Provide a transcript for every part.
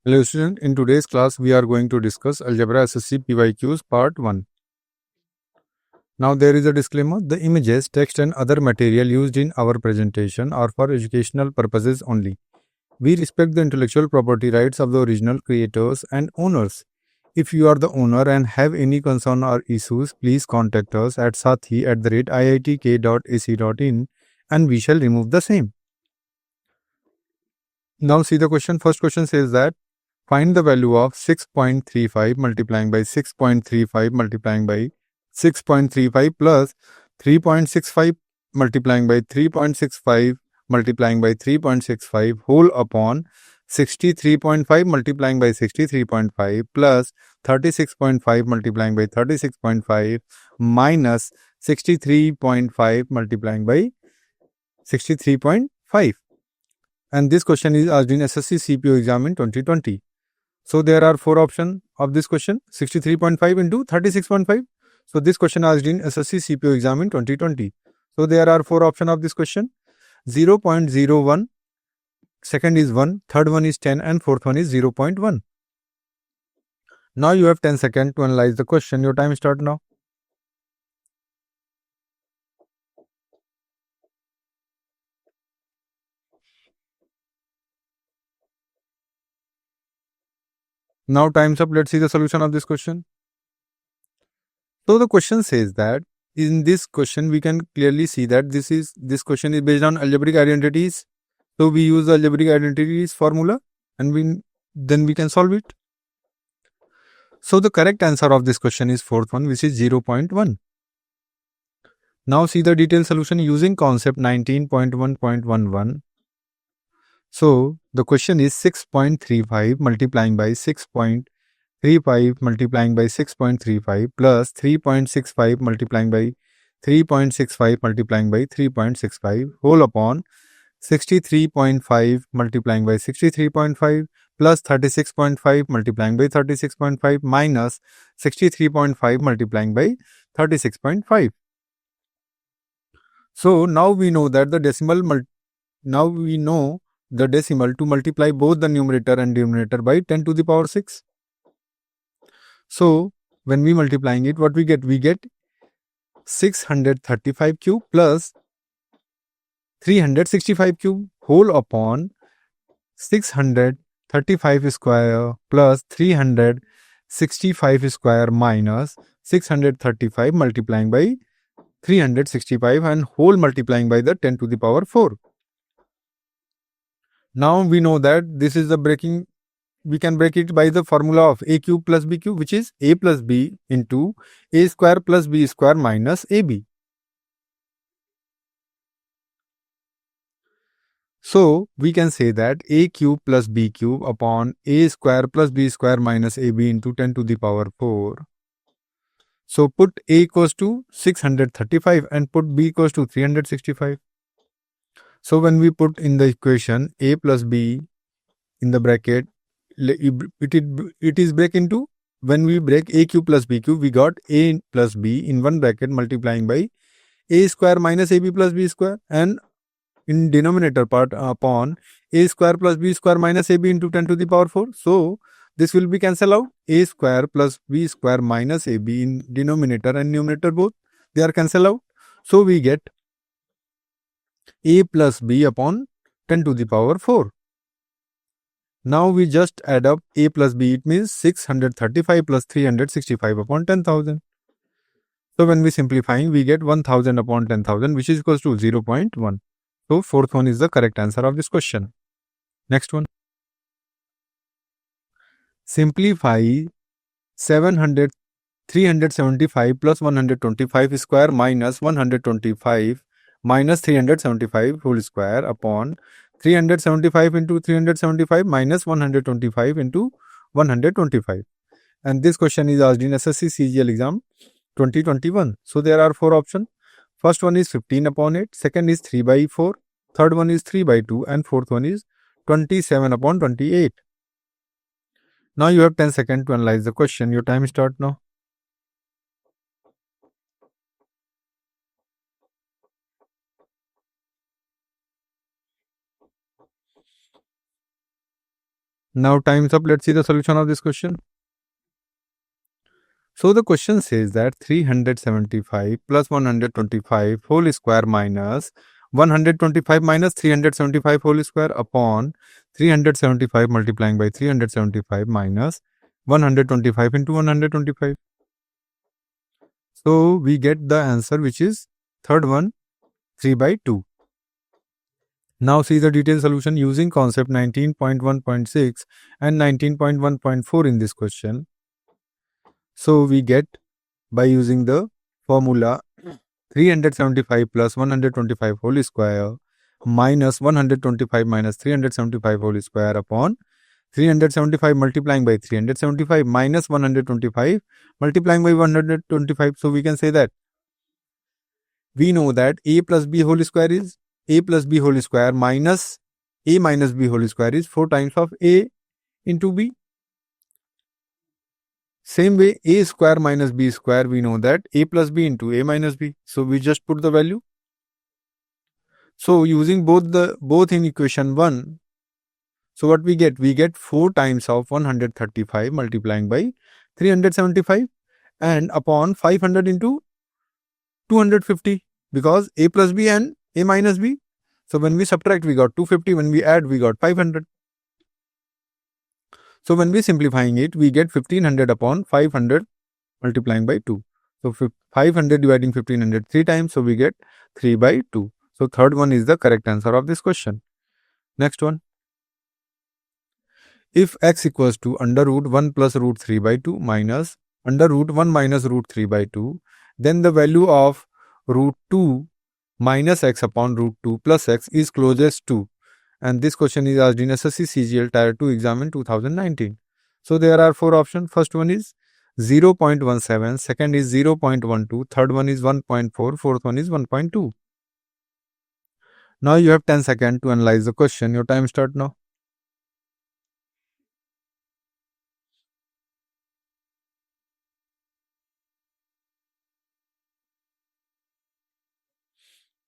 Hello student, in today's class we are going to discuss Algebra SSC PYQs part 1. Now there is a disclaimer, the images, text and other material used in our presentation are for educational purposes only. We respect the intellectual property rights of the original creators and owners. If you are the owner and have any concern or issues, please contact us at sathi@iitk.ac.in and we shall remove the same. Now see the question. First question says that find the value of 6.35 multiplying by 6.35 multiplying by 6.35 plus 3.65 multiplying by 3.65 multiplying by 3.65 whole upon 63.5 multiplying by 63.5 plus 36.5 multiplying by 36.5 minus 63.5 multiplying by 63.5. And this question is asked in SSC CPO exam in 2020. So there are four options of this question, 63.5 into 36.5. So this question asked in SSC CPO exam in 2020. So there are four options of this question, 0.01, second is 1, third one is 10 and fourth one is 0.1. Now you have 10 seconds to analyze the question. Your time starts now. Now time's up. Let's see the solution of this question. So the question says that in this question we can clearly see that this question is based on algebraic identities. So we use the algebraic identities formula and then we can solve it. So the correct answer of this question is fourth one, which is 0.1. Now see the detailed solution using concept 19.1.11. So the question is 6.35 multiplying by 6.35 multiplying by 6.35 plus 3.65 multiplying by 3.65 multiplying by 3.65 whole upon 63.5 multiplying by 63.5 plus 36.5 multiplying by 36.5 minus 63.5 multiplying by 36.5. So now we know that the decimal to multiply both the numerator and denominator by 10 to the power 6. So when we multiplying it, what we get? We get 635 cube plus 365 cube whole upon 635 square plus 365 square minus 635 multiplying by 365 and whole multiplying by the 10 to the power 4. Now we know that this is the breaking. We can break it by the formula of a cube plus b cube, which is a plus b into a square plus b square minus ab. So we can say that a cube plus b cube upon a square plus b square minus ab into 10 to the power 4. So put a equals to 635 and put b equals to 365. So when we put in the equation a plus b in the bracket, it is break into, when we break a cube plus b cube, we got a plus b in one bracket multiplying by a square minus ab plus b square, and in denominator part upon a square plus b square minus ab into 10 to the power 4. So this will be cancel out. A square plus b square minus ab in denominator and numerator both, they are cancel out. So we get a plus b upon 10 to the power 4. Now we just add up a plus b, it means 635 plus 365 upon 10,000. So when we simplifying, we get 1000 upon 10,000, which is equals to 0.1. So fourth one is the correct answer of this question. Next one. Simplify 375 plus 125 square minus 125 minus 375 whole square upon 375 into 375 minus 125 into 125. And this question is asked in SSC CGL exam 2021. So there are four options. First one is 15 upon 8, second is 3 by 4, third one is 3 by 2 and fourth one is 27 upon 28. Now you have 10 seconds to analyze the question. Your time starts now. Now time's up. Let's see the solution of this question. So the question says that 375 plus 125 whole square minus 125 minus 375 whole square upon 375 multiplying by 375 minus 125 into 125. So we get the answer, which is third one, 3 by 2. Now see the detailed solution using concept 19.1.6 and 19.1.4 in this question. So we get, by using the formula, 375 plus 125 whole square minus 125 minus 375 whole square upon 375 multiplying by 375 minus 125 multiplying by 125. So we can say that we know that a plus b whole square is a plus b whole square minus a minus b whole square is 4 times of a into b. Same way, a square minus b square, we know that a plus b into a minus b. So we just put the value. So using both in equation 1, so what we get? We get 4 times of 135 multiplying by 375 and upon 500 into 250, because a plus b and a minus b. So when we subtract, we got 250. When we add, we got 500. So when we simplifying it, we get 1500 upon 500 multiplying by 2. So 500 dividing 1500 3 times. So we get 3 by 2. So third one is the correct answer of this question. Next one. If x equals to under root 1 plus root 3 by 2 minus under root 1 minus root 3 by 2, then the value of root 2 minus x upon root 2 plus x is closest to. And this question is asked in SSC CGL Tier 2 exam in 2019. So there are 4 options. First one is 0.17, second is 0.12, third one is 1.4, fourth one is 1.2. Now you have 10 seconds to analyze the question. Your time start now.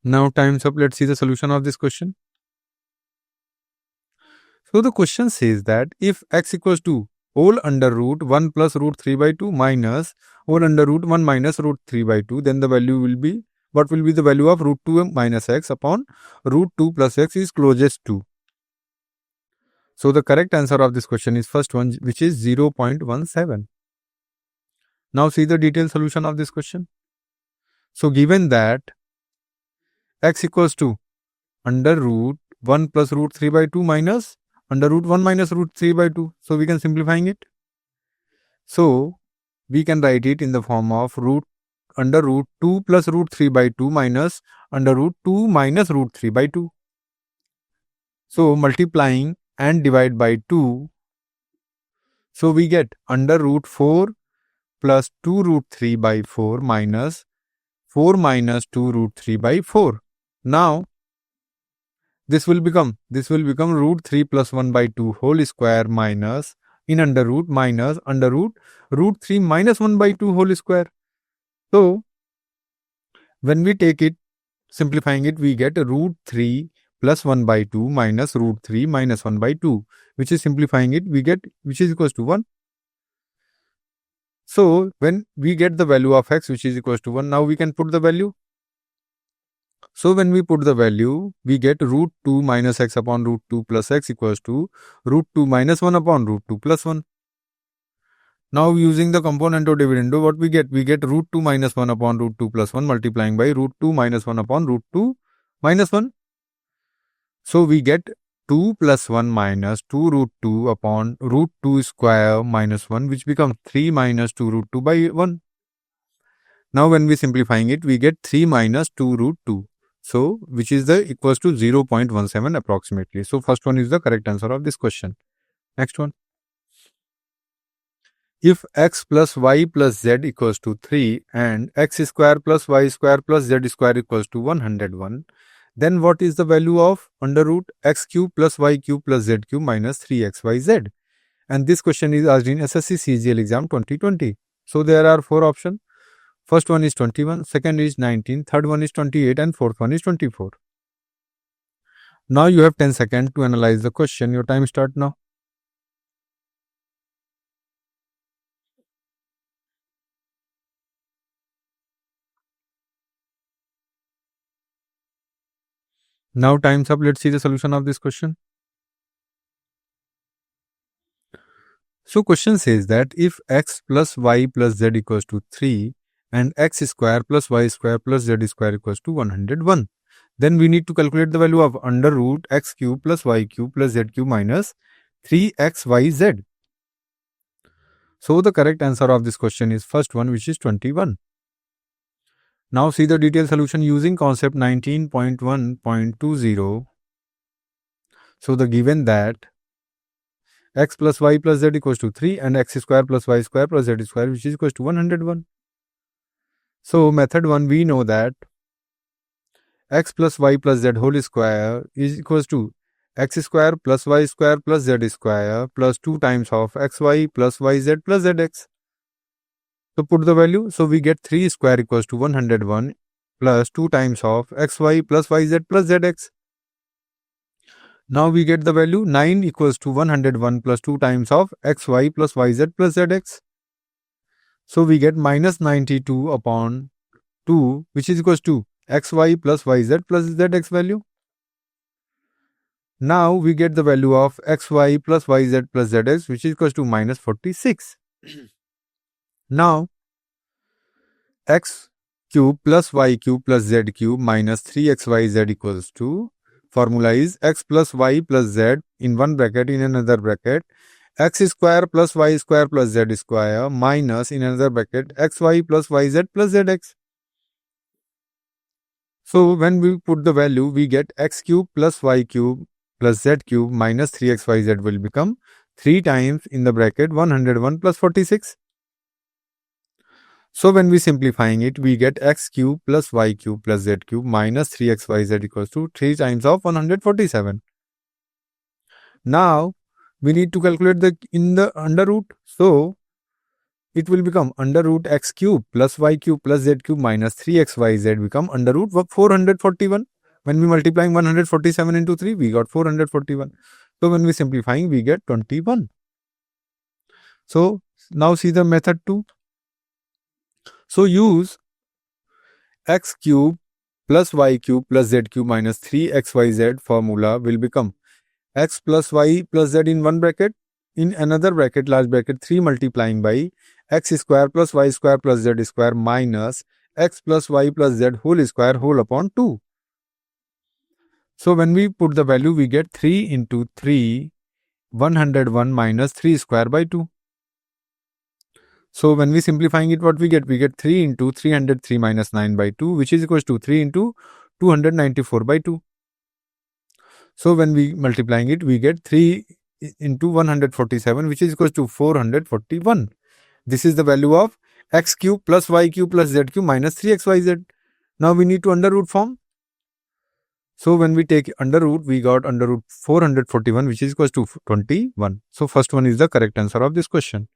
Now time's up. Let's see the solution of this question. So the question says that if x equals to whole under root 1 plus root 3 by 2 minus whole under root 1 minus root 3 by 2, then the value will be, what will be the value of root 2 minus x upon root 2 plus x is closest to. So the correct answer of this question is first one, which is 0.17. Now see the detailed solution of this question. So given that x equals to under root 1 plus root 3 by 2 minus under root 1 minus root 3 by 2. So we can simplifying it. So we can write it in the form of root under root 2 plus root 3 by 2 minus under root 2 minus root 3 by 2. So multiplying and divide by 2. So we get under root 4 plus 2 root 3 by 4 minus 4 minus 2 root 3 by 4. Now this will become root 3 plus 1 by 2 whole square minus in under root minus under root 3 minus 1 by 2 whole square. So when we take it, simplifying it, we get root 3 plus 1 by 2 minus root 3 minus 1 by 2, which is simplifying it, we get, which is equals to 1. So when we get the value of x, which is equals to 1, now we can put the value. So when we put the value, we get root 2 minus x upon root 2 plus x equals to root 2 minus 1 upon root 2 plus 1. Now using the component of dividendo, what we get? We get root 2 minus 1 upon root 2 plus 1 multiplying by root 2 minus 1 upon root 2 minus 1. So we get 2 plus 1 minus 2 root 2 upon root 2 square minus 1, which becomes 3 minus 2 root 2 by 1. Now when we simplifying it, we get 3 minus 2 root 2. So which is the equals to 0.17 approximately. So first one is the correct answer of this question. Next one. If x plus y plus z equals to 3 and x square plus y square plus z square equals to 101, then what is the value of under root x cube plus y cube plus z cube minus 3xyz? And this question is asked in SSC CGL exam 2020. So there are 4 options. First one is 21, second is 19, third one is 28 and fourth one is 24. Now you have 10 seconds to analyze the question. Your time start now. Now time's up. Let's see the solution of this question. So question says that if x plus y plus z equals to 3 and x square plus y square plus z square equals to 101, then we need to calculate the value of under root x cube plus y cube plus z cube minus 3xyz. So the correct answer of this question is first one, which is 21. Now see the detailed solution using concept 19.1.20. So the given that x plus y plus z equals to 3 and x square plus y square plus z square which is equals to 101. So method 1, we know that x plus y plus z whole square is equals to x square plus y square plus z square plus 2 times of xy plus yz plus zx. So put the value. So we get 3 square equals to 101 plus 2 times of xy plus yz plus zx. Now we get the value 9 equals to 101 plus 2 times of xy plus yz plus zx. So we get minus 92 upon 2 which is equals to xy plus yz plus zx value. Now we get the value of xy plus yz plus zx which is equals to minus 46. Now x cube plus y cube plus z cube minus 3xyz equals to, formula is x plus y plus z in one bracket in another bracket x square plus y square plus z square minus in another bracket xy plus yz plus zx. So when we put the value, we get x cube plus y cube plus z cube minus 3xyz will become 3 times in the bracket 101 plus 46. So when we simplifying it, we get x cube plus y cube plus z cube minus 3xyz equals to 3 times of 147. Now we need to calculate the in the under root. So it will become under root x cube plus y cube plus z cube minus 3xyz become under root of 441. When we multiplying 147 into 3, we got 441. So when we simplifying, we get 21. So now see the method 2. So use x cube plus y cube plus z cube minus 3xyz formula will become x plus y plus z in one bracket, in another bracket large bracket 3 multiplying by x square plus y square plus z square minus x plus y plus z whole square whole upon 2. So when we put the value, we get 3 into 3, 101 minus 3 square by 2. So when we simplifying it, what we get? We get 3 into 303 minus 9 by 2, which is equals to 3 into 294 by 2. So when we multiplying it, we get 3 into 147, which is equals to 441. This is the value of x cube plus y cube plus z cube minus 3xyz. Now we need to under root form. So when we take under root, we got under root 441, which is equals to 21. So first one is the correct answer of this question.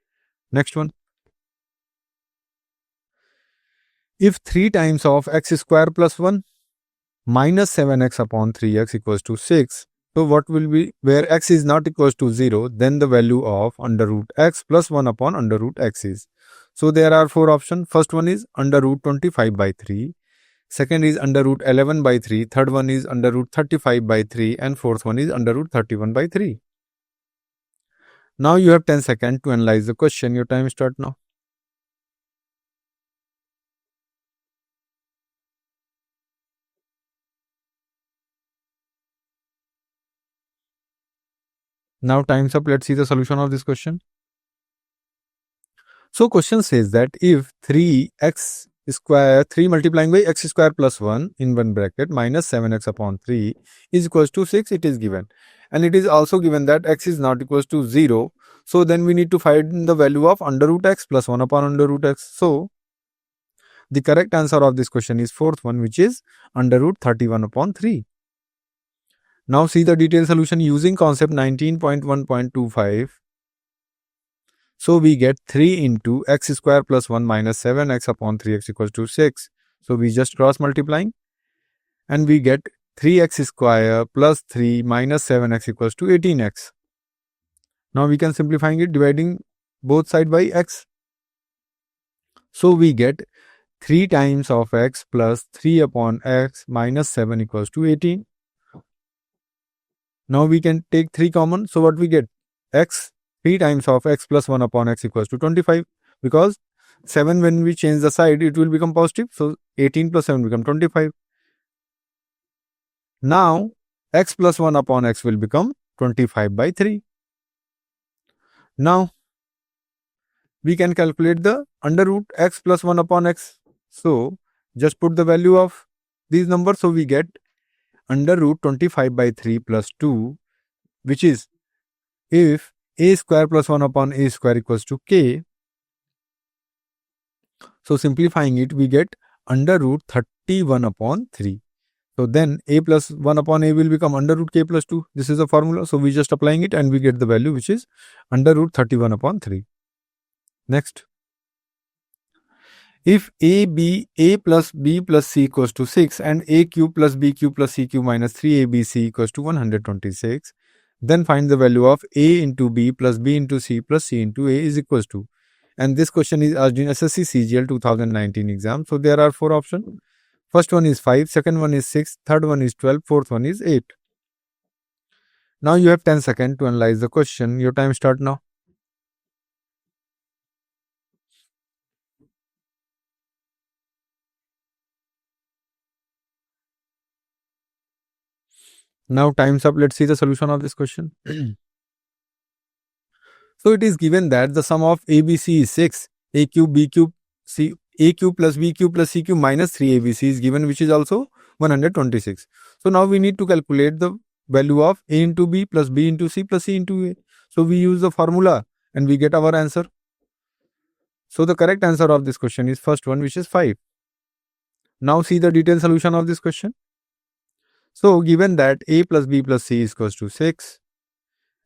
Next one. If 3 times of x square plus 1 minus 7x upon 3x equals to 6, so what will be, where x is not equals to 0, then the value of under root x plus 1 upon under root x is. So there are 4 options. First one is under root 25 by 3. Second is under root 11 by 3. Third one is under root 35 by 3. And fourth one is under root 31 by 3. Now you have 10 seconds to analyze the question. Your time start now. Now time's up. Let's see the solution of this question. So question says that if 3x square 3 multiplying by x square plus 1 in one bracket minus 7x upon 3 is equals to 6, it is given. And it is also given that x is not equals to 0. So then we need to find the value of under root x plus 1 upon under root x. So the correct answer of this question is fourth one, which is under root 31 upon 3. Now see the detailed solution using concept 19.1.25. So we get 3 into x square plus 1 minus 7x upon 3x equals to 6. So we just cross multiplying and we get 3x square plus 3 minus 7x equals to 18x. Now we can simplifying it, dividing both side by x. So we get 3 times of x plus 3 upon x minus 7 equals to 18. Now we can take 3 common. So what we get? X, 3 times of x plus 1 upon x equals to 25. Because 7, when we change the side, it will become positive. So 18 plus 7 become 25. Now x plus 1 upon x will become 25 by 3. Now we can calculate the under root x plus 1 upon x. So just put the value of these numbers. So we get under root 25 by 3 plus 2, which is, if a square plus 1 upon a square equals to k, so simplifying it, we get under root 31 upon 3. So then a plus 1 upon a will become under root k plus 2. This is the formula. So we just applying it and we get the value, which is under root 31 upon 3. Next. If a plus b plus c equals to 6 and a cube plus b cube plus c cube minus 3abc equals to 126, then find the value of a into b plus b into c plus c into a is equals to. And this question is asked in SSC CGL 2019 exam. So there are 4 options. First one is 5, second one is 6, third one is 12, fourth one is 8. Now you have 10 seconds to analyze the question. Your time start now. Now time's up. Let's see the solution of this question. So it is given that the sum of ABC is 6, a cube, b cube, c, a cube plus b cube plus c cube minus 3abc is given, which is also 126. So now we need to calculate the value of a into b plus b into c plus c into a. So we use the formula and we get our answer. So the correct answer of this question is first one, which is 5. Now see the detailed solution of this question. So given that a plus b plus c is equals to 6,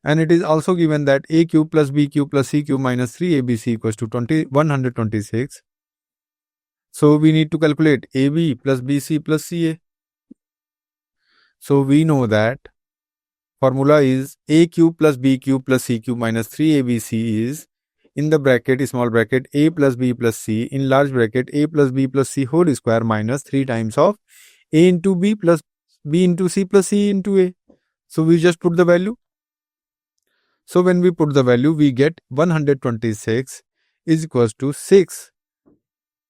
and it is also given that a cube plus b cube plus c cube minus 3abc equals to 126. So we need to calculate ab plus bc plus ca. So we know that formula is a cube plus b cube plus c cube minus 3abc is, in the bracket, small bracket, a plus b plus c, in large bracket, a plus b plus c whole square minus 3 times of a into b plus b into c plus c into a. So we just put the value. So when we put the value, we get 126 is equals to 6.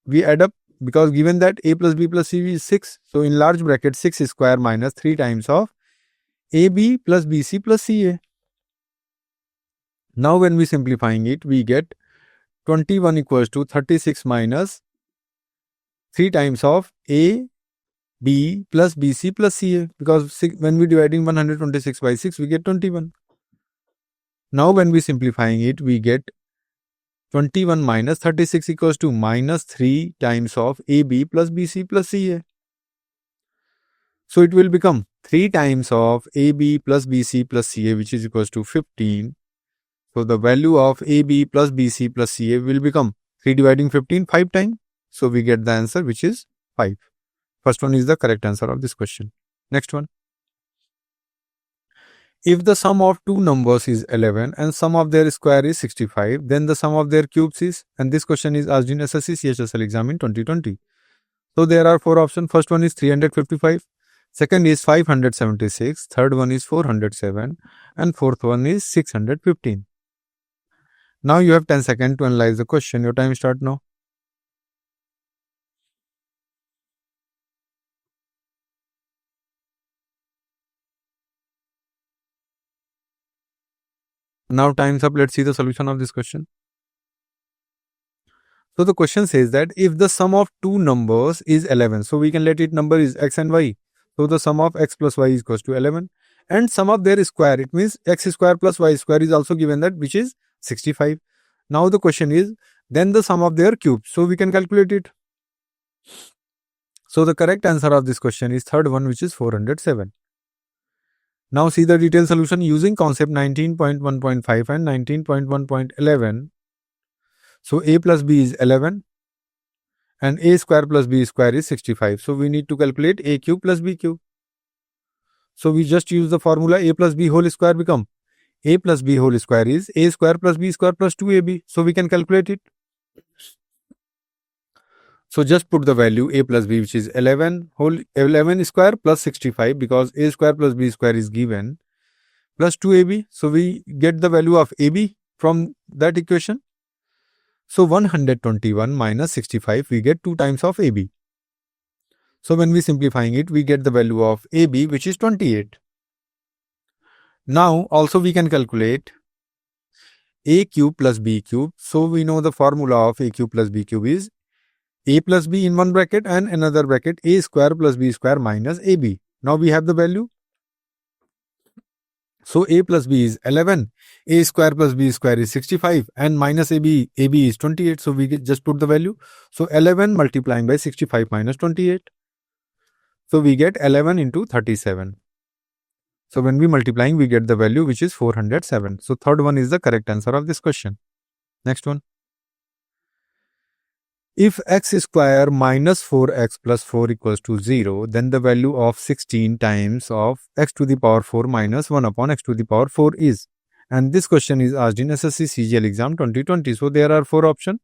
We add up, because given that a plus b plus c is 6. So in large bracket, 6 square minus 3 times of ab plus bc plus ca. Now when we simplifying it, we get 21 equals to 36 minus 3 times of a b plus bc plus ca, because when we dividing 126 by 6, we get 21. Now when we simplifying it, we get 21 minus 36 equals to minus 3 times of AB plus BC plus CA. So it will become 3 times of AB plus BC plus CA, which is equals to 15. So the value of AB plus BC plus CA will become 3 dividing 15, 5 times. So we get the answer, which is 5. First one is the correct answer of this question. Next one. If the sum of two numbers is 11 and sum of their square is 65, then the sum of their cubes is, and this question is asked in SSC CHSL exam in 2020. So there are 4 options. First one is 355, second is 576, third one is 407, and fourth one is 615. Now you have 10 seconds to analyze the question. Your time start now. Now time's up. Let's see the solution of this question. So the question says that if the sum of two numbers is 11, so we can let it number is x and y. So the sum of x plus y is equals to 11, and sum of their square, it means x square plus y square is also given, that which is 65. Now the question is then the sum of their cubes. So we can calculate it. So the correct answer of this question is third one, which is 407. Now see the detailed solution using concept 19.1.5 and 19.1.11. So a plus b is 11 and a square plus b square is 65. So we need to calculate a cube plus b cube. So we just use the formula a plus b whole square become a plus b whole square is a square plus b square plus 2ab. So we can calculate it. So just put the value a plus b, which is 11 square plus 65, because a square plus b square is given. plus 2ab. So we get the value of ab from that equation. So 121 minus 65, we get 2 times of ab. So when we simplifying it, we get the value of ab, which is 28. Now also we can calculate a cube plus b cube. So we know the formula of a cube plus b cube is a plus b in one bracket and another bracket a square plus b square minus ab. Now we have the value. So a plus b is 11, a square plus b square is 65 and minus ab is 28. So we just put the value. So 11 multiplying by 65 minus 28. So we get 11 into 37. So when we multiplying, we get the value which is 407. So third one is the correct answer of this question. Next one. If x square minus 4x plus 4 equals to 0, then the value of 16 times of x to the power 4 minus 1 upon x to the power 4 is. And this question is asked in SSC CGL exam 2020. So there are 4 options.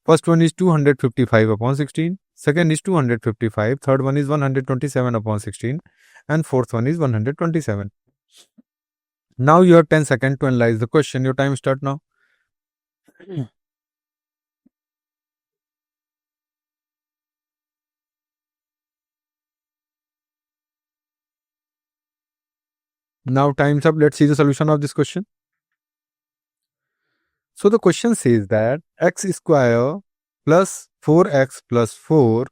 First one is 255 upon 16. Second is 255. Third one is 127 upon 16. And fourth one is 127. Now you have 10 seconds to analyze the question. Your time start now. Now time's up. Let's see the solution of this question. So the question says that x square plus 4x plus 4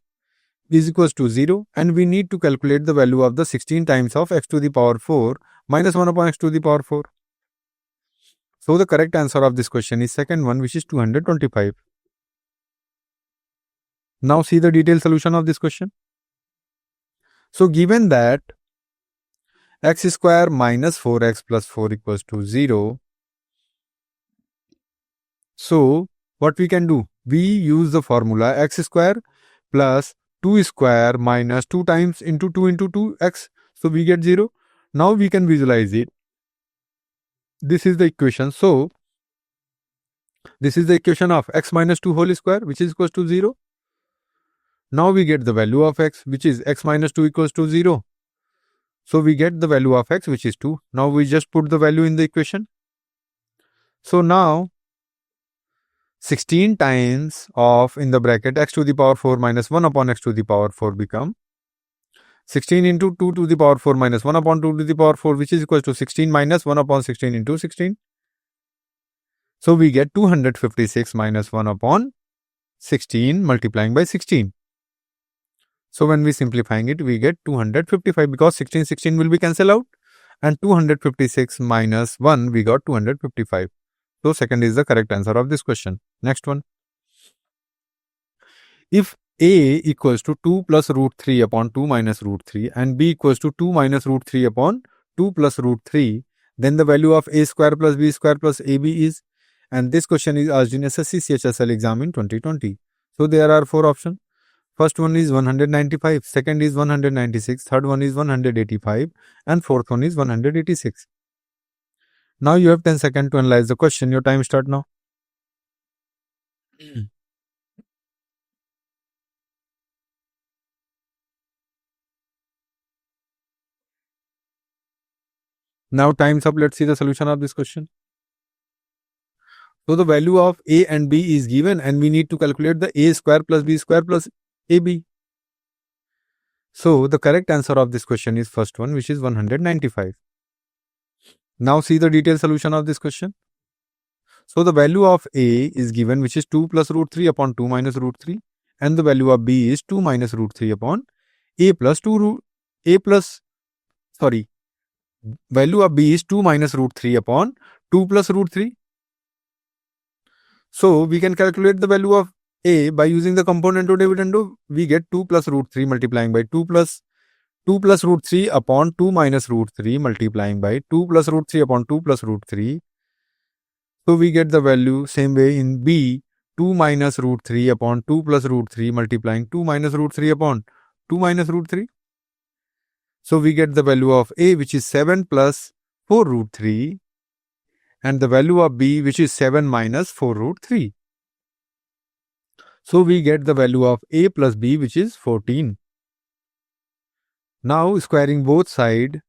is equals to 0 and we need to calculate the value of the 16 times of x to the power 4 minus 1 upon x to the power 4. So the correct answer of this question is second one, which is 225. Now see the detailed solution of this question. So given that x square minus 4x plus 4 equals to 0, so what we can do? We use the formula x square plus 2 square minus 2 times into 2 into 2x. So we get 0. Now we can visualize it. This is the equation. So this is the equation of x minus 2 whole square, which is equals to 0. Now we get the value of x, which is x minus 2 equals to 0. So we get the value of x, which is 2. Now we just put the value in the equation. So now 16 times of in the bracket x to the power 4 minus 1 upon x to the power 4 become 16 into 2 to the power 4 minus 1 upon 2 to the power 4, which is equal to 16 minus 1 upon 16 into 16. So we get 256 minus 1 upon 16 multiplying by 16. So when we simplifying it, we get 255 because 16 will be cancelled out and 256 minus 1, we got 255. So second is the correct answer of this question. Next one. If a equals to 2 plus root 3 upon 2 minus root 3 and b equals to 2 minus root 3 upon 2 plus root 3, then the value of a square plus b square plus ab is. And this question is asked in SSC CHSL exam in 2020. So there are 4 options. First one is 195, second is 196, third one is 185 and fourth one is 186. Now you have 10 seconds to analyze the question. Your time start now. Now time's up. Let's see the solution of this question. So the value of a and b is given and we need to calculate the a square plus b square plus ab. So the correct answer of this question is first one, which is 195. Now see the detailed solution of this question. So the value of a is given, which is 2 plus root 3 upon 2 minus root 3, and the value of b is 2 minus root 3 upon a plus 2 root a plus value of b is 2 minus root 3 upon 2 plus root 3. So we can calculate the value of a by using the componendo dividendo. We get 2 plus root 3 multiplying by 2 plus root 3 upon 2 minus root 3 multiplying by 2 plus root 3 upon 2 plus root 3. So we get the value same way in b, 2 minus root 3 upon 2 plus root 3 multiplying 2 minus root 3 upon 2 minus root 3. So we get the value of a, which is 7 plus 4 root 3, and the value of b, which is 7 minus 4 root 3. So we get the value of a plus b, which is 14. Now squaring both sides.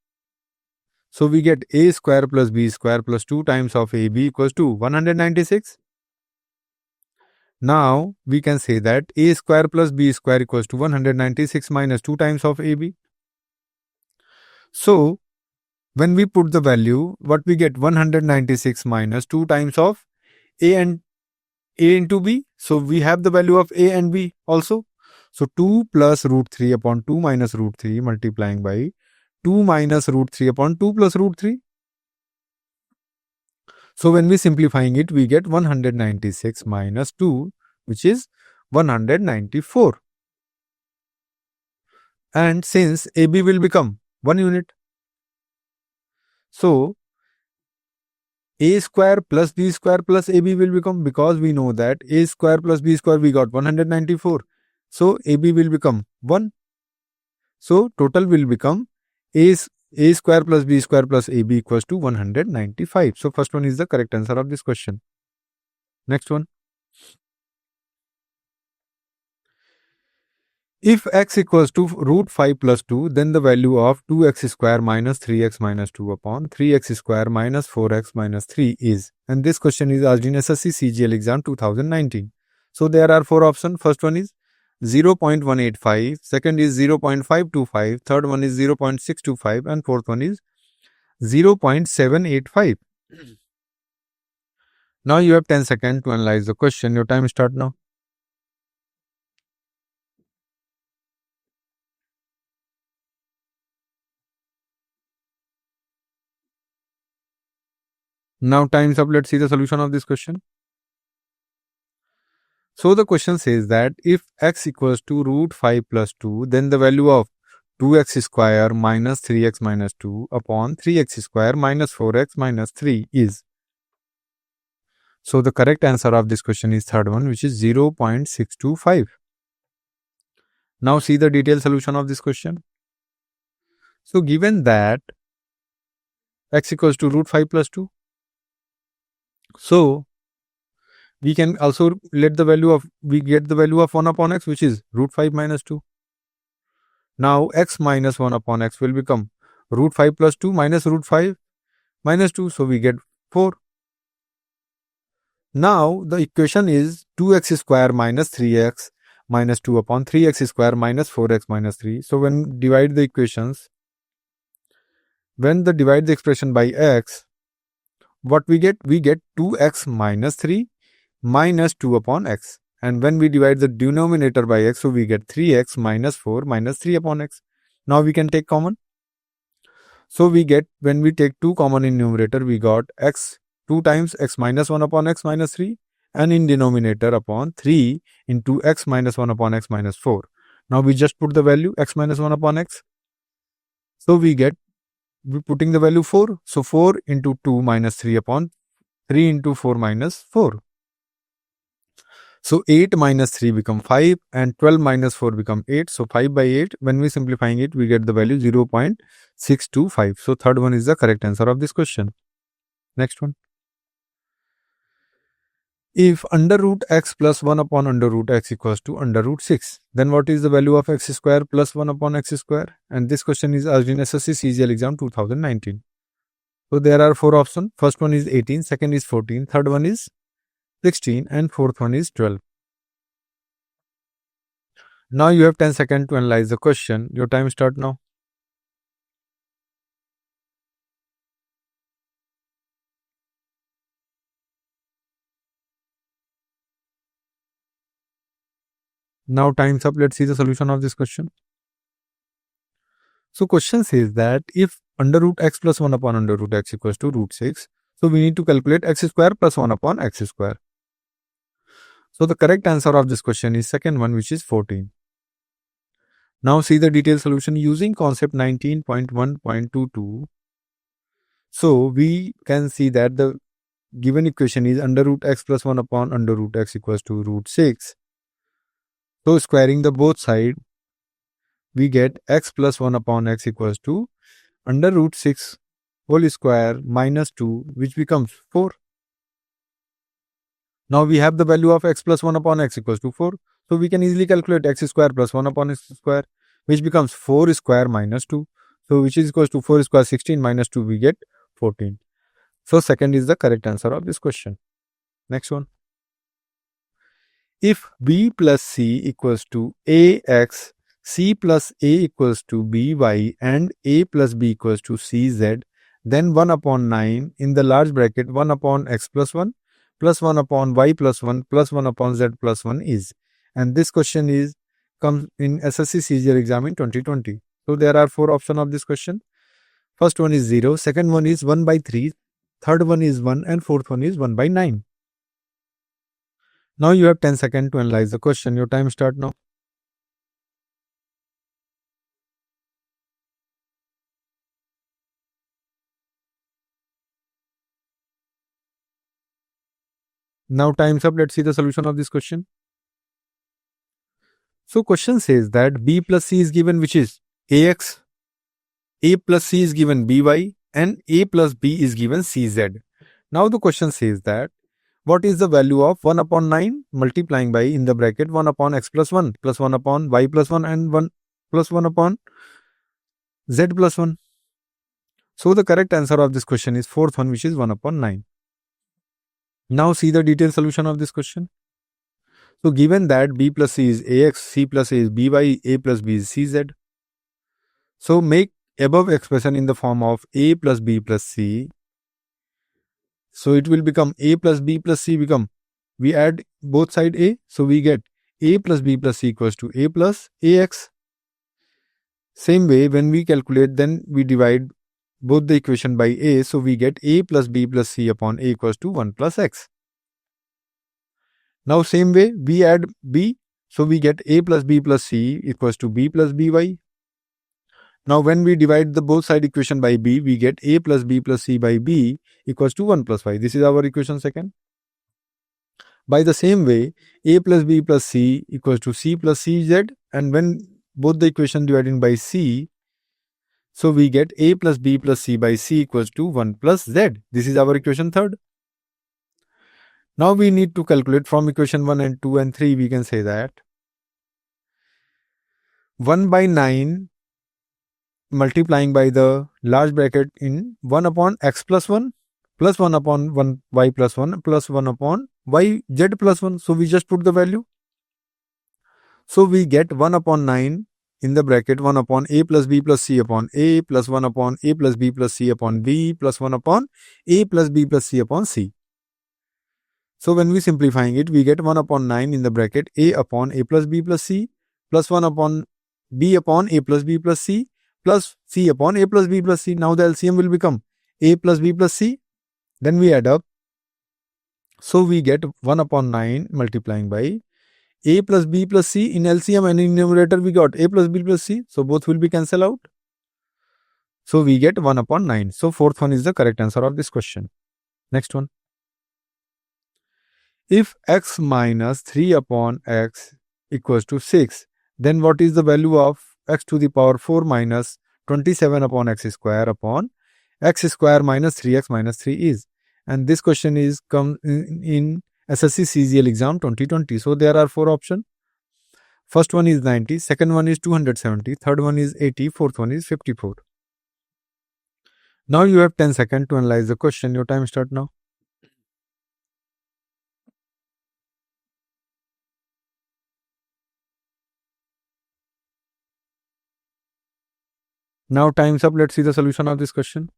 So we get a square plus b square plus 2 times of ab equals to 196. Now we can say that a square plus b square equals to 196 minus 2 times of ab. So when we put the value, what we get? 196 minus 2 times of a and a into b. So we have the value of a and b also. So 2 plus root 3 upon 2 minus root 3 multiplying by 2 minus root 3 upon 2 plus root 3. So when we simplifying it, we get 196 minus 2, which is 194. And since AB will become 1 unit, so A square plus B square plus AB will become, because we know that A square plus B square we got 194. So AB will become 1. So total will become A square plus B square plus AB equals to 195. So first one is the correct answer of this question. Next one. If x equals to root 5 plus 2, then the value of 2x square minus 3x minus 2 upon 3x square minus 4x minus 3 is. And this question is asked in SSC CGL exam 2019. So there are 4 options. First one is 0.185, second is 0.525, third one is 0.625, and fourth one is 0.785. Now you have 10 seconds to analyze the question. Your time start now. Now time's up. Let's see the solution of this question. So the question says that if x equals to root 5 plus 2, then the value of 2x square minus 3x minus 2 upon 3x square minus 4x minus 3 is. So the correct answer of this question is third one, which is 0.625. Now see the detailed solution of this question. So given that x equals to root 5 plus 2, so we can also let the value of, we get the value of 1 upon x, which is root 5 minus 2. Now x minus 1 upon x will become root 5 plus 2 minus root 5 minus 2. So we get 4. Now the equation is 2x square minus 3x minus 2 upon 3x square minus 4x minus 3. So when divide the equations, when the divide the expression by x, what we get? We get 2x minus 3 minus 2 upon x. And when we divide the denominator by x, so we get 3x minus 4 minus 3 upon x. Now we can take common. So we get, when we take 2 common in numerator, we got x 2 times x minus 1 upon x minus 3, and in denominator upon 3 into x minus 1 upon x minus 4. Now we just put the value x minus 1 upon x. So we get, we putting the value 4. So 4 into 2 minus 3 upon 3 into 4 minus 4. So 8 minus 3 become 5 and 12 minus 4 become 8. So 5 by 8, when we simplifying it, we get the value 0.625. So third one is the correct answer of this question. Next one. If under root x plus 1 upon under root x equals to under root 6, then what is the value of x square plus 1 upon x square? And this question is asked in SSC CGL exam 2019. So there are 4 options. First one is 18, second is 14, third one is 16, and fourth one is 12. Now you have 10 seconds to analyze the question. Your time start now. Now time's up. Let's see the solution of this question. So question says that if under root x plus 1 upon under root x equals to root 6, so we need to calculate x square plus 1 upon x square. So the correct answer of this question is second one, which is 14. Now see the detailed solution using concept 19.1.22. So we can see that the given equation is under root x plus 1 upon under root x equals to root 6. So squaring the both side, we get x plus 1 upon x equals to under root 6 whole square minus 2, which becomes 4. Now we have the value of x plus 1 upon x equals to 4. So we can easily calculate x square plus 1 upon x square, which becomes 4 square minus 2. So which is equals to 4 square 16 minus 2 we get 14. So second is the correct answer of this question. Next one. If b plus c equals to ax, c plus a equals to by, and a plus b equals to cz, then 1 upon 9 in the large bracket 1 upon x plus 1 plus 1 upon y plus 1 plus 1 upon z plus 1 is. And this question is comes in SSC CGL exam in 2020. So there are 4 options of this question. First one is 0, second one is 1 by 3, third one is 1, and fourth one is 1 by 9. Now you have 10 seconds to analyze the question. Your time start now. Now time's up. Let's see the solution of this question. So question says that b plus c is given, which is ax, a plus c is given by, and a plus b is given cz. Now the question says that what is the value of 1 upon 9 multiplying by in the bracket 1 upon x plus 1 plus 1 upon y plus 1 and 1 plus 1 upon z plus 1. So the correct answer of this question is fourth one, which is 1 upon 9. Now see the detailed solution of this question. So given that b plus c is ax, c plus a is by, a plus b is cz. So make above expression in the form of a plus b plus c. So it will become a plus b plus c become, we add both side a, so we get a plus b plus c equals to a plus ax. Same way when we calculate, then we divide both the equation by a, so we get a plus b plus c upon a equals to 1 plus x. Now same way we add b, so we get a plus b plus c equals to b plus by. Now when we divide the both side equation by b, we get a plus b plus c by b equals to 1 plus y. This is our equation second. By the same way, a plus b plus c equals to c plus cz, and when both the equation divided by c, so we get a plus b plus c by c equals to 1 plus z. This is our equation third. Now we need to calculate from equation 1 and 2 and 3. We can say that 1 by 9 multiplying by the large bracket in 1 upon x plus 1 plus 1 upon 1 y plus 1 plus 1 upon y z plus 1. So we just put the value. So we get 1 upon 9 in the bracket 1 upon a plus b plus c upon a plus 1 upon a plus b plus c upon b plus 1 upon a plus b plus c upon c. So when we simplifying it, we get 1 upon 9 in the bracket a upon a plus b plus c plus 1 upon b upon a plus b plus c plus c upon a plus b plus c. Now the LCM will become a plus b plus c. Then we add up. So we get 1 upon 9 multiplying by a plus b plus c. In LCM and in numerator we got a plus b plus c. So both will be cancelled out. So we get 1 upon 9. So fourth one is the correct answer of this question. Next one. If x minus 3 upon x equals to 6, then what is the value of x to the power 4 minus 27 upon x square upon x square minus 3x minus 3 is? And this question is come in SSC CGL exam 2020. So there are 4 options. First one is 90, second one is 270, third one is 80, fourth one is 54. Now you have 10 seconds to analyze the question. Your time start now. Now time's up. Let's see the solution of this question.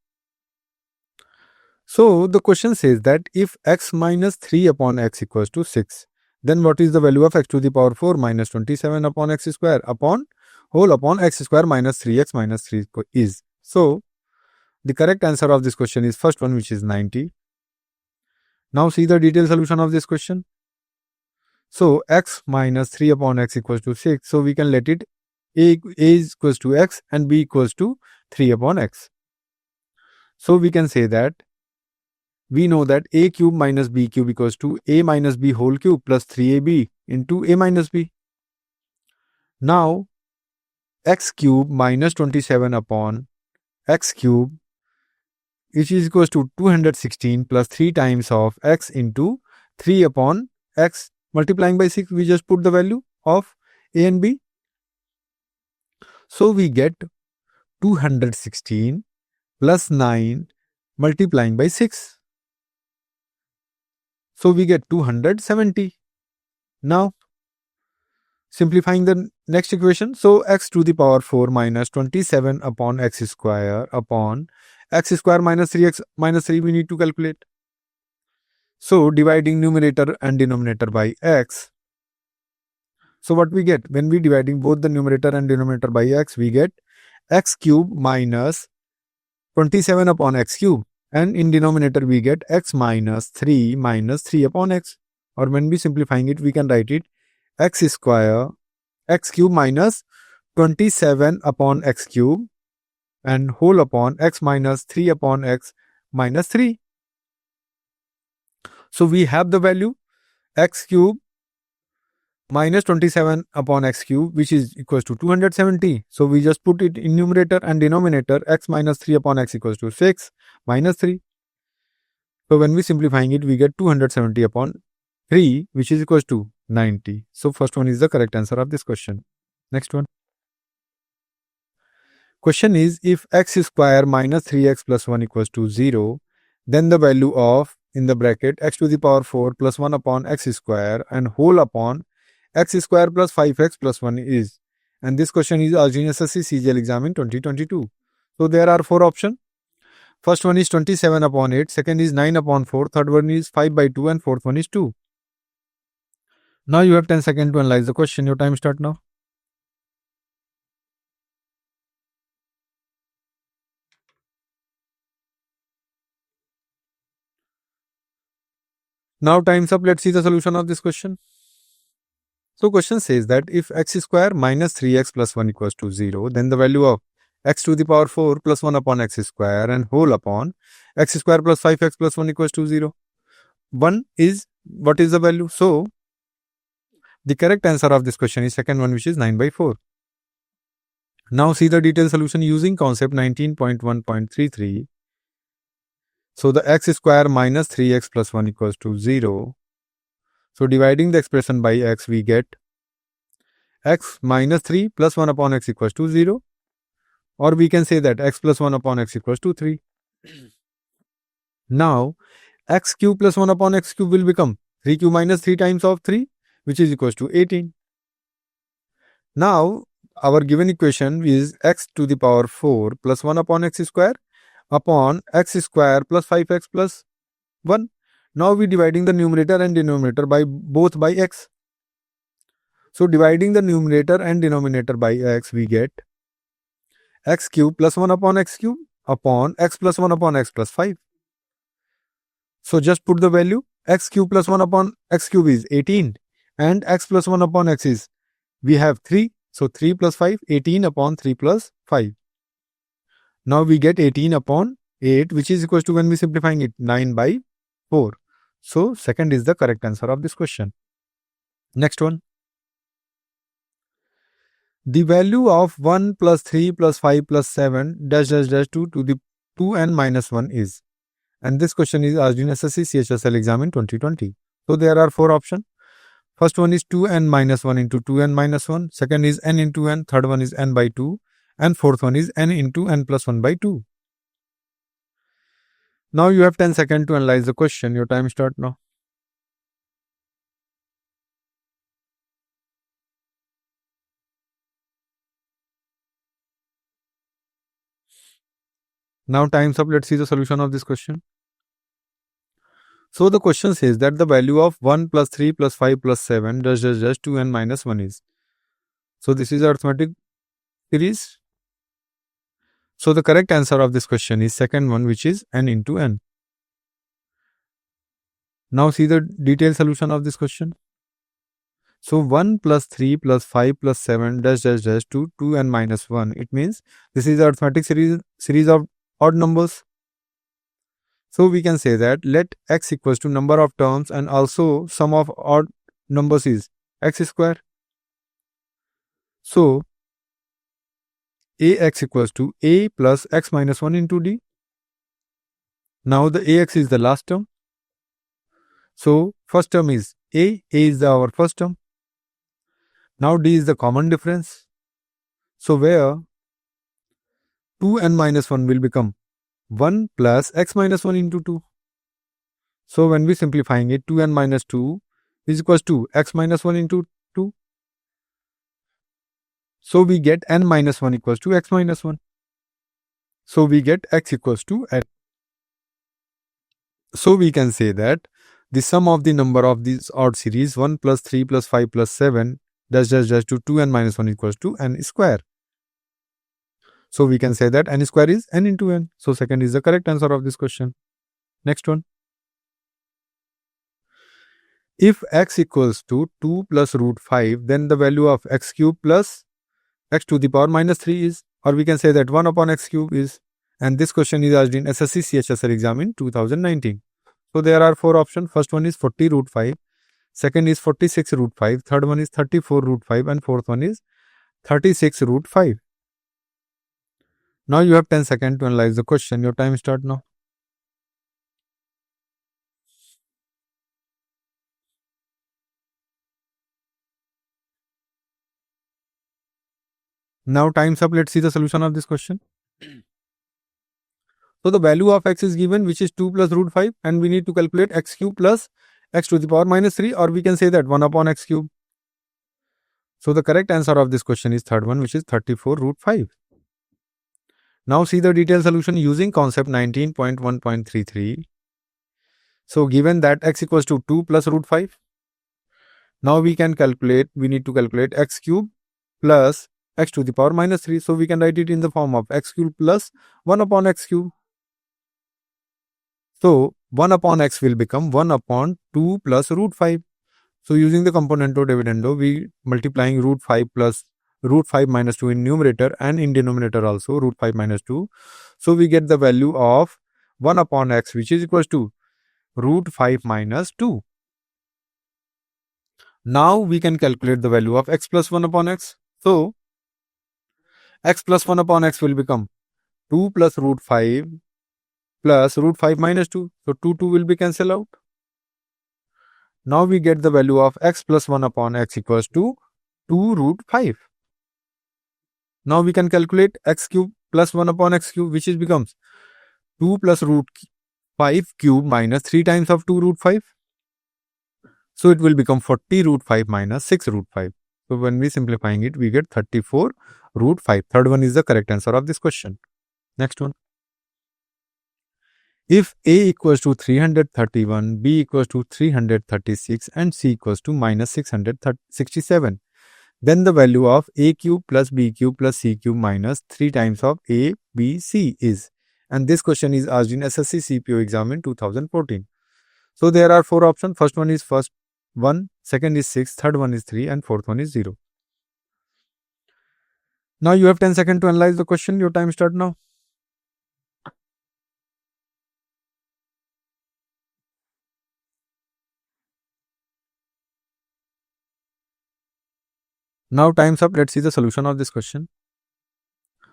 So the question says that if x minus 3 upon x equals to 6, then what is the value of x to the power 4 minus 27 upon x square upon whole upon x square minus 3x minus 3 is? So the correct answer of this question is first one, which is 90. Now see the detailed solution of this question. So x minus 3 upon x equals to 6. So we can let it a is equals to x and b equals to 3 upon x. So we can say that we know that a cube minus b cube equals to a minus b whole cube plus 3ab into a minus b. Now x cube minus 27 upon x cube, which is equals to 216 plus 3 times of x into 3 upon x multiplying by 6. We just put the value of a and b. So we get 216 plus 9 multiplying by 6. So we get 270. Now, simplifying the next equation. So x to the power 4 minus 27 upon x square upon x square minus 3x minus 3 we need to calculate. So dividing numerator and denominator by x. So what we get? When we dividing both the numerator and denominator by x, we get x cube minus 27 upon x cube. And in denominator we get x minus 3 upon x. Or when we simplifying it, we can write it x square x cube minus 27 upon x cube and whole upon x minus 3 upon x minus 3. So we have the value x cube minus 27 upon x cube, which is equals to 270. So we just put it in numerator and denominator. X minus 3 upon x equals to 6 minus 3. So when we simplifying it, we get 270 upon 3, which is equals to 90. So first one is the correct answer of this question. Next one. Question is, if x square minus 3x plus 1 equals to 0, then the value of, in the bracket, x to the power 4 plus 1 upon x square and whole upon x square plus 5x plus 1 is. And this question is asked in SSC CGL exam in 2022. So there are 4 options. First one is 27 upon 8, second is 9 upon 4, third one is 5 by 2 and fourth one is 2. Now you have 10 seconds to analyze the question. Your time start now. Now time's up. Let's see the solution of this question. So question says that if x square minus 3x plus 1 equals to 0, then the value of x to the power 4 plus 1 upon x square and whole upon x square plus 5x plus 1 equals to 0. 1 is, what is the value? So the correct answer of this question is second one, which is 9 by 4. Now see the detailed solution using concept 19.1.33. So the x square minus 3x plus 1 equals to 0. So dividing the expression by x, we get x minus 3 plus 1 upon x equals to 0. Or we can say that x plus 1 upon x equals to 3. Now, x cube plus 1 upon x cube will become 3 cube minus 3 times of 3, which is equals to 18. Now, our given equation is x to the power 4 plus 1 upon x square upon x square plus 5x plus 1. Now we dividing the numerator and denominator by both by x. So dividing the numerator and denominator by x, we get x cube plus 1 upon x cube upon x plus 1 upon x plus 5. So just put the value. X cube plus 1 upon x cube is 18 and x plus 1 upon x is, we have 3. So 3 plus 5, 18 upon 3 plus 5. Now we get 18 upon 8, which is equals to, when we simplifying it, 9 by 4. So second is the correct answer of this question. Next one. The value of 1 plus 3 plus 5 plus 7 dash dash dash 2 to the 2n minus 1 is. And this question is asked in SSC CHSL exam in 2020. So there are 4 options. First one is 2n minus 1 into 2n minus 1. Second is n into n. Third one is n by 2. And fourth one is n into n plus 1 by 2. Now you have 10 seconds to analyze the question. Your time start now. Now time's up. Let's see the solution of this question. So the question says that the value of 1 plus 3 plus 5 plus 7 dash dash dash 2n minus 1 is. So this is arithmetic series. So the correct answer of this question is second one, which is n into n. Now see the detailed solution of this question. So 1 plus 3 plus 5 plus 7 dash dash dash 2n minus 1. It means this is arithmetic series of odd numbers. So we can say that let x equals to number of terms and also sum of odd numbers is x square. So ax equals to a plus x minus 1 into d. Now the ax is the last term. So first term is a is our first term. Now d is the common difference. So where 2n minus 1 will become 1 plus x minus 1 into 2. So when we simplifying it, 2n minus 2 is equals to x minus 1 into 2. So we get n minus 1 equals to x minus 1. So we get x equals to n. So we can say that the sum of the number of these odd series 1 plus 3 plus 5 plus 7 dash dash dash to 2n minus 1 equals to n square. So we can say that n square is n into n. So second is the correct answer of this question. Next one. If x equals to 2 plus root 5, then the value of x cube plus x to the power minus 3 is, or we can say that 1 upon x cube is. And this question is asked in SSC CHSL exam in 2019. So there are 4 options. First one is 40 root 5. Second is 46 root 5. Third one is 34 root 5. And fourth one is 36 root 5. Now you have 10 seconds to analyze the question. Your time start now. Now time's up. Let's see the solution of this question. So the value of x is given, which is 2 plus root 5, and we need to calculate x cube plus x to the power minus 3, or we can say that 1 upon x cube. So the correct answer of this question is third one, which is 34 root 5. Now see the detailed solution using concept 19.1.33. So given that x equals to 2 plus root 5, now we need to calculate x cube plus x to the power minus 3. So we can write it in the form of x cube plus 1 upon x cube. So 1 upon x will become 1 upon 2 plus root 5. So using the componendo dividendo, we multiplying root 5 plus root 5 minus 2 in numerator and in denominator also root 5 minus 2. So we get the value of 1 upon x, which is equals to root 5 minus 2. Now we can calculate the value of x plus 1 upon x. So x plus 1 upon x will become 2 plus root 5 plus root 5 minus 2. So 2 will be cancelled out. Now we get the value of x plus 1 upon x equals to 2 root 5. Now we can calculate x cube plus 1 upon x cube, which is becomes 2 plus root 5 cube minus 3 times of 2 root 5. So it will become 40 root 5 minus 6 root 5. So when we simplifying it, we get 34 root 5. Third one is the correct answer of this question. Next one. If a equals to 331, b equals to 336 and c equals to minus 667, then the value of a cube plus b cube plus c cube minus 3 times of a, b, c is. And this question is asked in SSC CPO exam in 2014. So there are 4 options. First one is first 1, second is 6, third one is 3 and fourth one is 0. Now you have 10 seconds to analyze the question. Your time start now. Now time's up. Let's see the solution of this question.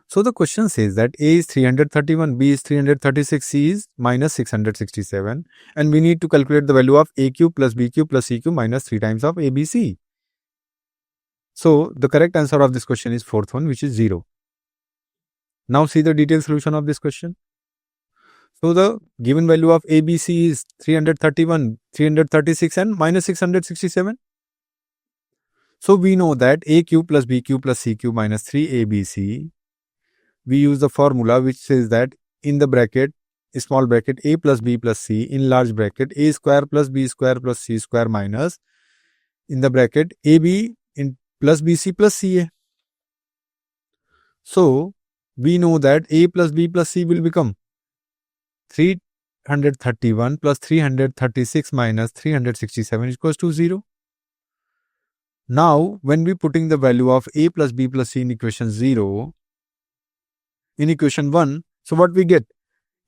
So the question says that a is 331, b is 336, c is minus 667, and we need to calculate the value of a cube plus b cube plus c cube minus 3 times of a, b, c. So the correct answer of this question is fourth one, which is 0. Now see the detailed solution of this question. So the given value of a, b, c is 331, 336 and minus 667. So we know that a cube plus b cube plus c cube minus 3abc. We use the formula which says that in the bracket, small bracket, a plus b plus c, in large bracket, a square plus b square plus c square minus, in the bracket, ab in plus bc plus ca. So we know that a plus b plus c will become 331 plus 336 minus 367 is equals to 0. Now, when we putting the value of a plus b plus c in equation 0, in equation 1, so what we get?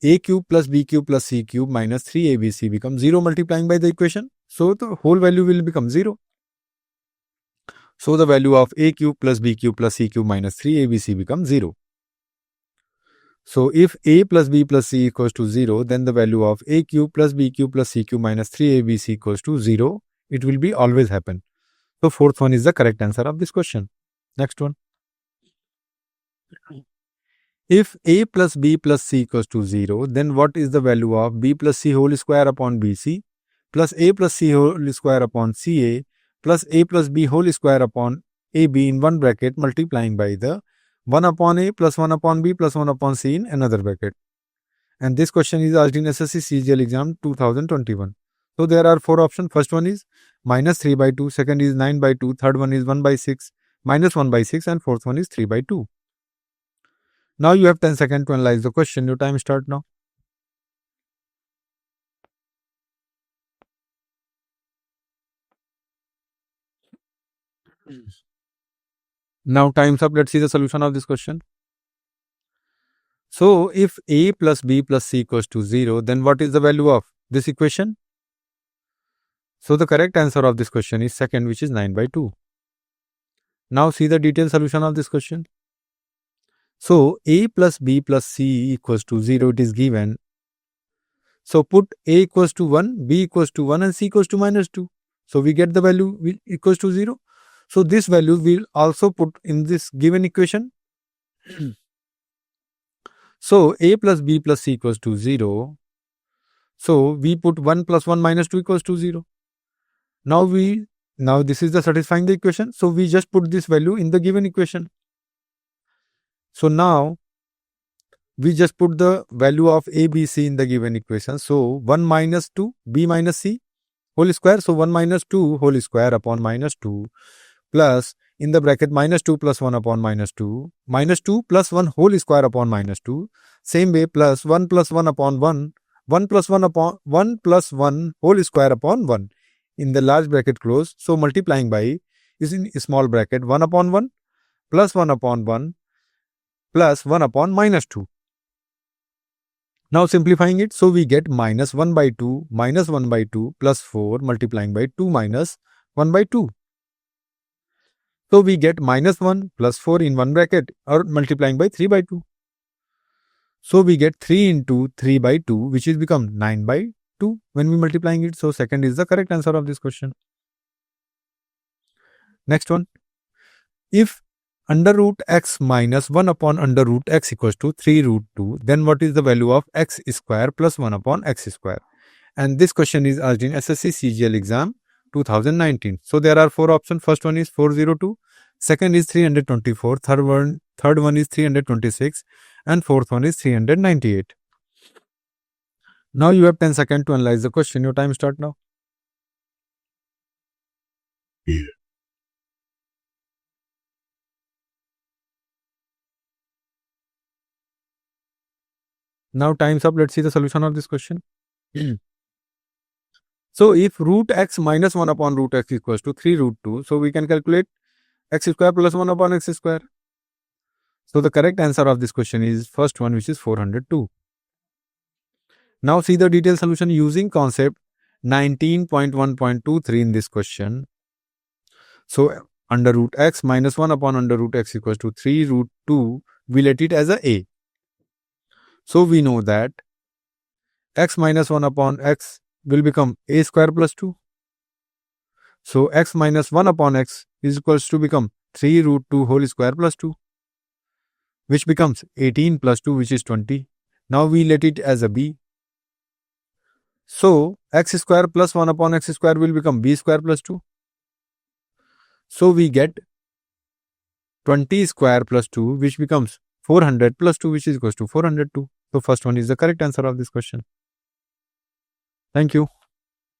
A cube plus b cube plus c cube minus 3abc becomes 0 multiplying by the equation. So the whole value will become 0. So the value of a cube plus b cube plus c cube minus 3abc becomes 0. So if a plus b plus c equals to 0, then the value of a cube plus b cube plus c cube minus 3abc equals to 0. It will be always happen. So fourth one is the correct answer of this question. Next one. If a plus b plus c equals to 0, then what is the value of b plus c whole square upon bc plus a plus c whole square upon ca plus a plus b whole square upon ab in one bracket multiplying by the 1 upon a plus 1 upon b plus 1 upon c in another bracket. And this question is asked in SSC CGL exam 2021. So there are 4 options. First one is minus 3 by 2, second is 9 by 2, third one is 1 by 6, minus 1 by 6, and fourth one is 3 by 2. Now you have 10 seconds to analyze the question. Your time start now. Now time's up. Let's see the solution of this question. So if a plus b plus c equals to 0, then what is the value of this equation? So the correct answer of this question is second, which is 9 by 2. Now see the detailed solution of this question. So a plus b plus c equals to 0, it is given. So put a equals to 1, b equals to 1 and c equals to minus 2. So we get the value equals to 0. So this value we'll also put in this given equation. So a plus b plus c equals to 0. So we put 1 plus 1 minus 2 equals to 0. Now this is the satisfying the equation. So we just put this value in the given equation. So now we just put the value of a, b, c in the given equation. So 1 minus 2, b minus c whole square. So 1 minus 2 whole square upon minus 2 plus in the bracket minus 2 plus 1 upon minus 2, minus 2 plus 1 whole square upon minus 2. Same way plus 1 plus 1 upon 1, 1 plus 1 upon 1 plus 1 whole square upon 1 in the large bracket close. So multiplying by is in small bracket 1 upon 1 plus 1 upon 1 plus 1 upon minus 2. Now simplifying it, so we get minus 1 by 2 minus 1 by 2 plus 4 multiplying by 2 minus 1 by 2. So we get minus 1 plus 4 in one bracket or multiplying by 3 by 2. So we get 3 into 3 by 2, which is become 9 by 2 when we multiplying it. So second is the correct answer of this question. Next one. If under root x minus 1 upon under root x equals to 3 root 2, then what is the value of x square plus 1 upon x square? And this question is asked in SSC CGL exam 2019. So there are 4 options. First one is 402, second is 324, third one is 326, and fourth one is 398. Now you have 10 seconds to analyze the question. Your time start now. Now time's up. Let's see the solution of this question. So if root x minus 1 upon root x equals to 3 root 2, so we can calculate x square plus 1 upon x square. So the correct answer of this question is first one, which is 402. Now see the detailed solution using concept 19.1.23 in this question. So under root x minus 1 upon under root x equals to 3 root 2, we let it as a. So we know that x minus 1 upon x will become a square plus 2. So x minus 1 upon x is equals to become 3 root 2 whole square plus 2, which becomes 18 plus 2, which is 20. Now we let it as a b. So x square plus 1 upon x square will become b square plus 2. So we get 20 square plus 2, which becomes 400 plus 2, which is equals to 402. So first one is the correct answer of this question. Thank you.